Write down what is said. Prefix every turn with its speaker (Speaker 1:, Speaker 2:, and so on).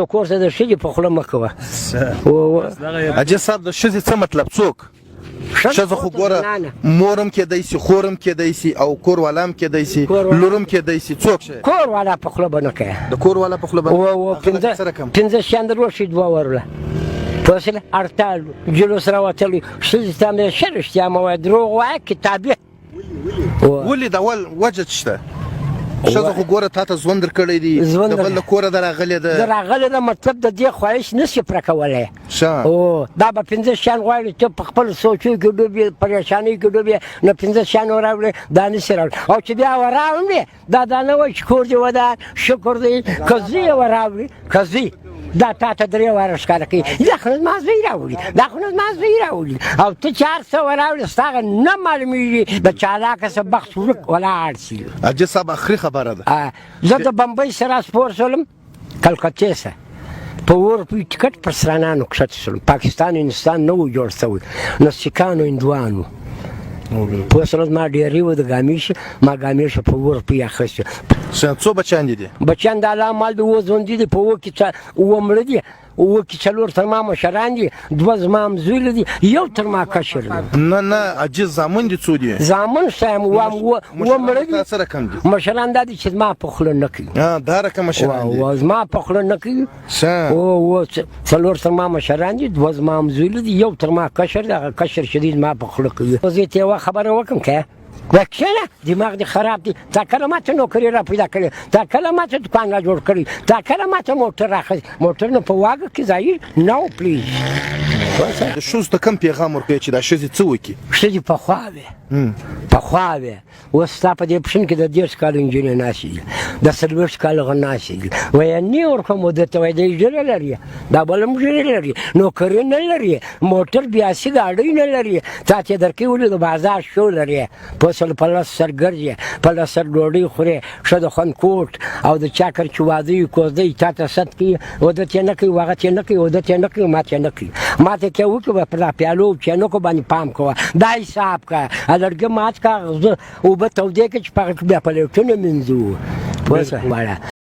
Speaker 1: کور ته د ښځې په خوله مه کوه.
Speaker 2: حاجي صاحب د ښځې څه مطلب څوک؟ ښځه خو ګوره مورم کېدی شي، خورم کېدی شي او کور والام کېدی شي، لورم کېدی شي. څوک شي؟
Speaker 1: کور والا په خوله به نه کوې.
Speaker 2: د کور والا په خوله به
Speaker 1: پنځه شیان در وښي دوه ورله پوه شوې هړتال جلوس راوتلی ښځې ته همیشه رښتیا مه وایه، دروغ وایه کتابي.
Speaker 2: ولې د اول وجه شته؟ ښځه خو ګوره تا ته ژوند درکړی دی، د بل له کوره د راغلې ده.
Speaker 1: د راغلې ده مطلب د دې خواهش نشي پوره کولی. دا به پنځه شیان غواړي ته په خپل سوچو کې ډوب یې، پریشانۍ کې ډوب یې، نو پنځه شیان وراوړې دا نشي راوړي. او چې بیا وراوړې دا نه وایي چې کور دې ودان شکر دی، که زوی یې وراوړي که زوی دا تا ته درې واره ښکاره کوي دا خو نو زما زوی راوړي، دا خو نو زما زوی راوړي. او ته چې هر څه وراوړې ستا هغه نه معلومېږي د چالاکه څه بخت ورک ولاړ شي.
Speaker 2: حاجي صاحب اخري خبره ده،
Speaker 1: زه د بمبۍ سره سپور شولم کلکتې سه په 1 روپۍ ټکټ پر سرانانو کښته شولم. پاکستان هندوستان نه و جوړ شوی، نو سیکانو هندوانو پوه شوه. زما ډېرې و د ګامیشه، ما ګامیشه په 1 روپۍ اخیستې.
Speaker 2: څو بچیان دي؟ بچیان
Speaker 1: د الله مال دي، 7 ژوندي دي، په 7 کې 7 مړه دي، 7 کې 4 تر ما مشران دي، 2 زما همزویله دي، 1 تر ما کشر دی.
Speaker 2: نه حاجي زامن دي څو دي؟
Speaker 1: زامن ښه یم 7 مړه دي.
Speaker 2: څه رقم دي؟
Speaker 1: مشران دا دي چې زما په خوله نه کوي.
Speaker 2: دا رقم مشران دي؟
Speaker 1: زما په خوله نه کوي. 4 تر ما مشران دي، 2 زما همزویله دي، 1 تر ما کشر دی، هغه کشر چې دی زما په خوله کوي. زه ته یوه خبره وکړم که کښېنه دماغ دې خراب دی. تا کله ماته نوکري را پیدا کړې، تا کله ماته دوکان را جوړ کړی، تا کله ماته موټر راخذ، موټر نه په واګه کې ځایي نو پلیز.
Speaker 2: د ښځو ته کوم پیغام ورکوې چې دا ښځې څه وکړي؟
Speaker 1: ښځې پخوا وې پخوا وې، اوس ستا په دې پښین کې د 10 کالو نجونې ناستې دي، د 40 کالو هغه ناستې دي. وایي نه ورکوم ده ته، وایي دی ږیره لري، دا بله هم ږیرې لري، نوکري نه لري، موټر بیاسي ګاډۍ نه لري، تا چې درکې ولي د بازار شو لري، په په لاس سر ګرځې، په لاس سر ډوډۍ خورې، ښه د خوند کوټ او د چاکر چې واده وي کوزده یې تا ته ست کوي، ودت یې نه کوي، واغت یې نه کوي، ودت یې نه کوي، مات یې نه کوي. ماته کې وکړه به په پیالو چینکو باندې پام کوه، دا حساب کوه، لرګي مات کړه، اوبه تودې کړه چې په هغه کې بیا پلیټونه مینځو. پوه شوې؟